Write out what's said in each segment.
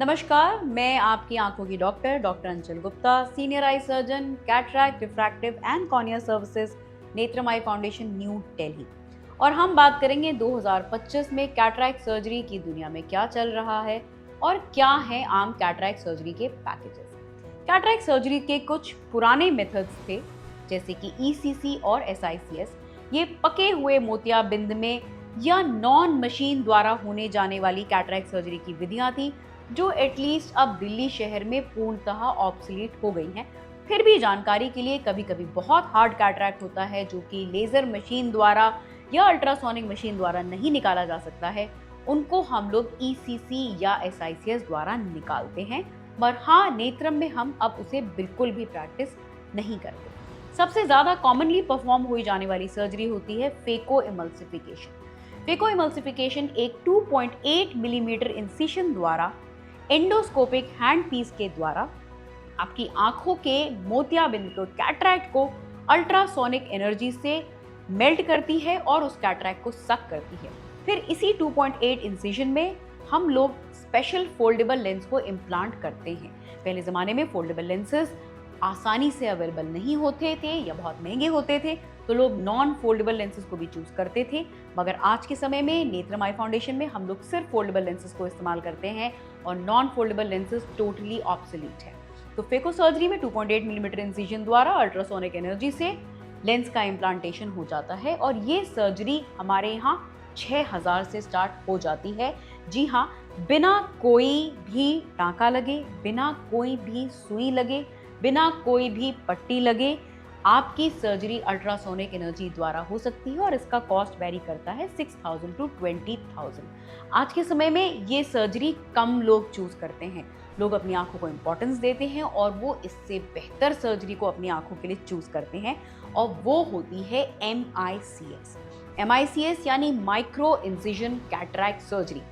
नमस्कार, मैं आपकी आंखों की doctor Anchal Gupta, senior eye surgeon, cataract, refractive and cornea services, Netram eye foundation, New Delhi. और हम बात करेंगे 2025 में कैटरैक्ट सर्जरी की दुनिया में क्या चल रहा है और क्या है आम कैटरैक्ट सर्जरी के पैकेजेस। कैटरैक्ट सर्जरी के कुछ पुराने मेथड्स थे, जैसे कि ईसीसी और एसआईसीएस। ये पके हुए मोतियाबिंद में या नॉन मशीन द्वारा होने जाने वाली कैटरैक्ट सर्जरी की विधियां थी, जो एटलीस्ट अब दिल्ली शहर में पूर्णतः ऑब्सोलीट हो गई हैं। फिर भी जानकारी के लिए, कभी कभी बहुत हार्ड कैटरैक्ट होता है जो कि लेजर मशीन द्वारा या अल्ट्रासोनिक मशीन द्वारा नहीं निकाला जा सकता है, उनको हम लोग ईसीसी या एसआईसीएस द्वारा निकालते हैं। पर हाँ, नेत्रम में हम अब उसे बिल्कुल भी प्रैक्टिस नहीं करते। सबसे ज्यादा कॉमनली परफॉर्म हुई जाने वाली सर्जरी होती है फेको इमल्सिफिकेशन। फेको इमल्सिफिकेशन एक 2.8 मिलीमीटर इंसिशन द्वारा एंडोस्कोपिक हैंड पीस के द्वारा आपकी आंखों के मोतियाबिंद को, कैटरैक्ट को अल्ट्रासोनिक एनर्जी से मेल्ट करती है और उस कैटरैक्ट को सक करती है। फिर इसी 2.8 इंसिजन में हम लोग स्पेशल फोल्डेबल लेंस को इम्प्लांट करते हैं। पहले ज़माने में फोल्डेबल लेंसेज आसानी से अवेलेबल नहीं होते थे या बहुत महंगे होते थे, तो लोग नॉन फोल्डेबल लेंसेज को भी चूज करते थे। मगर आज के समय में नेत्रम आई फाउंडेशन में हम लोग सिर्फ फोल्डेबल लेंसेज को इस्तेमाल करते हैं और non foldable lenses totally obsolete है। तो फेको सर्जरी में 2.8 मिलीमीटर इंसिजन द्वारा अल्ट्रासोनिक एनर्जी से लेंस का इम्प्लांटेशन हो जाता है और ये सर्जरी हमारे यहाँ 6000 से स्टार्ट हो जाती है। जी हाँ, बिना कोई भी टाँका लगे, बिना कोई भी सुई लगे, बिना कोई भी पट्टी लगे आपकी सर्जरी अल्ट्रासोनिक एनर्जी द्वारा हो सकती है और इसका कॉस्ट वेरी करता है 6000 टू 20,000। आज के समय में ये सर्जरी कम लोग चूज करते हैं। लोग अपनी आंखों को इंपॉर्टेंस देते हैं और वो इससे बेहतर सर्जरी को अपनी आंखों के लिए चूज करते हैं और वो होती है MICS। MICS यानी micro incision cataract surgery.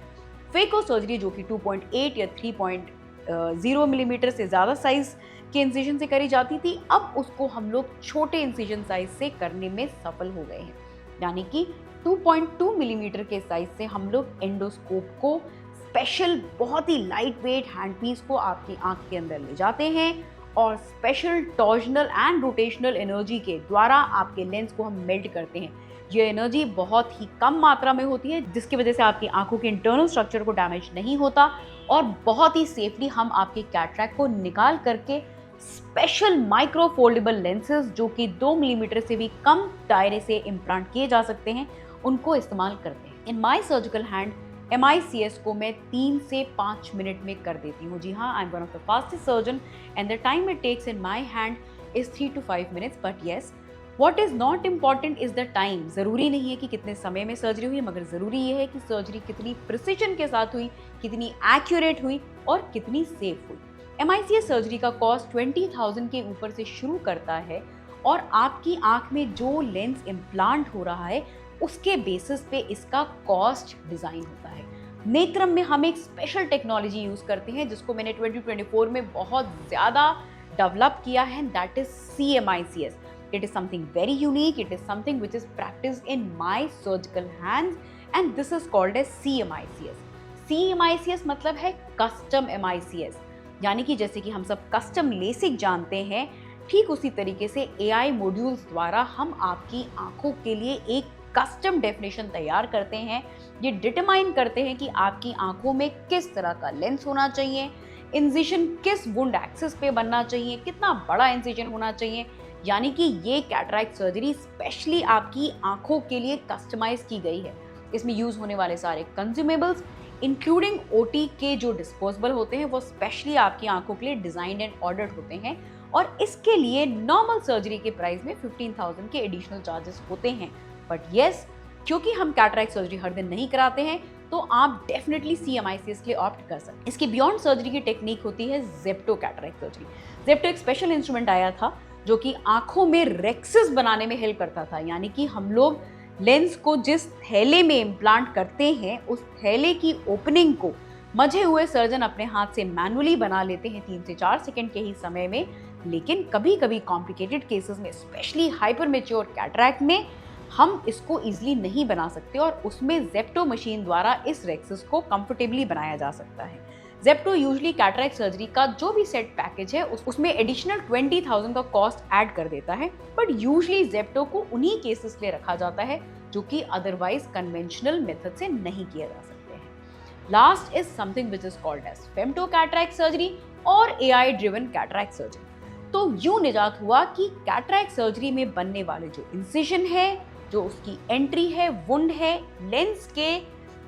Phaco surgery जो कि 2.8 या 3.0 मिलीमीटर से ज़्यादा साइज के इंसिजन से करी जाती थी, अब उसको हम लोग छोटे इंसिजन साइज से करने में सफल हो गए हैं। यानी कि 2.2 मिलीमीटर के साइज से हम लोग एंडोस्कोप को, स्पेशल बहुत ही लाइट वेट हैंड पीस को आपकी आंख के अंदर ले जाते हैं और special torsional and rotational energy के द्वारा आपके लेंस को हम मेल्ट करते हैं। ये एनर्जी बहुत ही कम मात्रा में होती है, जिसकी वजह से आपकी आंखों के इंटरनल स्ट्रक्चर को डैमेज नहीं होता और बहुत ही सेफली हम आपके कैटरैक्ट को निकाल करके स्पेशल माइक्रो फोल्डेबल लेंसेज जो कि 2 मिलीमीटर से भी कम दायरे से इम्प्लांट किए जा सकते हैं, उनको इस्तेमाल करते हैं। इन माई सर्जिकल हैंड MICS को मैं 3 से 5 मिनट में कर देती हूँ। जी हाँ, I am one of the fastest surgeon and the time it takes in my hand is 3 to 5 minutes. But yes, what is not important is the time. जरूरी नहीं है कि कितने समय में सर्जरी हुई, मगर जरूरी ये है कि सर्जरी कितनी प्रिसिजन के साथ हुई, कितनी एक्यूरेट हुई और कितनी सेफ हुई। MICS सर्जरी का कॉस्ट 20,000 के ऊपर से शुरू करता है और आपकी आंख में जो लेंस इम्प्लांट हो रहा है उसके बेसिस पे इसका कॉस्ट डिजाइन होता है। नेत्रम में हम एक स्पेशल टेक्नोलॉजी यूज करते हैं जिसको मैंने 2024 में बहुत ज्यादा डेवलप किया है, that is CMICS। It is something very unique. It is something which is practiced in my surgical hands and this is called as CMICS. CMICS मतलब है कस्टम MICS, यानी कि जैसे कि हम सब कस्टम लेसिक जानते हैं, ठीक उसी तरीके से AI मॉड्यूल्स द्वारा हम आपकी आंखों के लिए एक कस्टम डेफिनेशन तैयार करते हैं। ये डिटरमाइन करते हैं कि आपकी आंखों में किस तरह का लेंस होना चाहिए, इंसिजन किस वुंड एक्सिस पे बनना चाहिए, कितना बड़ा इंसिजन होना चाहिए। यानी कि ये कैटरैक्ट सर्जरी स्पेशली आपकी आंखों के लिए कस्टमाइज की गई है। इसमें यूज होने वाले सारे कंज्यूमेबल्स इंक्लूडिंग OT के जो डिस्पोजेबल होते हैं वो स्पेशली आपकी आंखों के लिए डिजाइंड एंड ऑर्डर्ड होते हैं और इसके लिए नॉर्मल सर्जरी के प्राइस में 15,000 के एडिशनल चार्जेस होते हैं। बट येस, क्योंकि हम कैटरैक्ट सर्जरी हर दिन नहीं कराते हैं तो आप डेफिनेटली CMICS के लिए ऑप्ट कर सकते हैं। इसकी बियॉन्ड सर्जरी की टेक्निक होती है ज़ेप्टो कैटरैक्ट सर्जरी। ज़ेप्टो एक स्पेशल इंस्ट्रूमेंट आया था जो कि आंखों में रेक्सेस बनाने में हेल्प करता था। यानी कि हम लोग लेंस को जिस थैले में इम्प्लांट करते हैं उस थैले की ओपनिंग को मजे हुए सर्जन अपने हाथ से मैनुअली बना लेते हैं 3 से 4 सेकंड के ही समय में। लेकिन कभी कभी कॉम्प्लिकेटेड केसेस में, स्पेशली हाइपर मैच्योर कैटरैक्ट में, हम इसको इजीली नहीं बना सकते और उसमें ज़ेप्टो मशीन द्वारा इस रेक्सेस को कंफर्टेबली बनाया जा सकता है। जेप्टो यूजुअली कैटरैक्ट सर्जरी का जो भी सेट पैकेज है उसमें एडिशनल 20,000 का कॉस्ट ऐड कर देता है, बट यूजुअली जेप्टो को उन्हीं केसेस के लिए रखा जाता है जो कि अदरवाइज कन्वेंशनल मेथड से नहीं किए जा सकते हैं। Last is something which is called as femto cataract surgery और AI ड्रिवन कैटरैक्ट सर्जरी। तो यूं निजात हुआ कि कैटरैक्ट सर्जरी में बनने वाले जो इंसिजन है, जो उसकी एंट्री है, वुंड है, लेंस के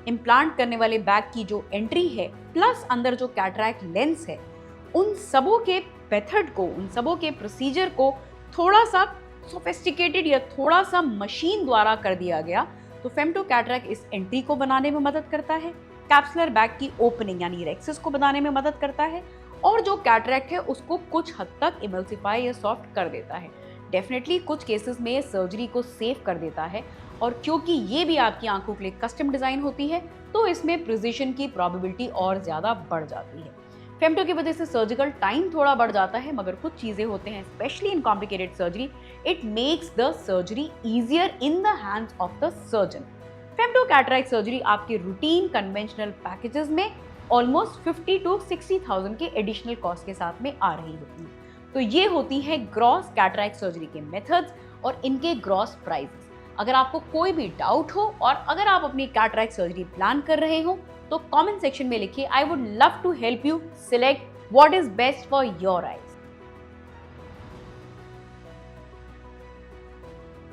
इम्प्लांट करने वाले बैग की जो एंट्री है, प्लस अंदर जो कैटरैक्ट लेंस है, उन सबों के मेथड को, उन सबों के प्रोसीजर को थोड़ा सा सोफिस्टिकेटेड या थोड़ा सा मशीन द्वारा कर दिया गया। तो फेम्टो कैटरैक्ट इस एंट्री को बनाने में मदद करता है, कैप्सुलर बैग की ओपनिंग यानी रेक्सिस को बनाने में मदद करता है, और जो कैटरैक्ट है उसको कुछ हद तक इमल्सिफाई या सॉफ्ट कर देता है। डेफिनेटली कुछ केसेस में सर्जरी को सेव कर देता है, और क्योंकि ये भी आपकी आंखों के लिए कस्टम डिजाइन होती है तो इसमें प्रिसिशन की प्रोबेबिलिटी और ज्यादा बढ़ जाती है। फेम्टो की वजह से सर्जिकल टाइम थोड़ा बढ़ जाता है, मगर कुछ चीजें होते हैं specially in complicated surgery, it makes the surgery easier in the hands of the surgeon. Femto cataract surgery आपके रूटीन कन्वेंशनल पैकेजेस में ऑलमोस्ट 50 to 60,000 के एडिशनल कॉस्ट के साथ में आ रही होती है। तो ये होती है ग्रॉस कैटरैक्ट सर्जरी के मेथड्स और इनके ग्रॉस प्राइसेस। अगर आपको कोई भी डाउट हो और अगर आप अपनी कैटरैक्ट सर्जरी प्लान कर रहे हो तो कमेंट सेक्शन में लिखिए, I would love to help you select what is best for your I.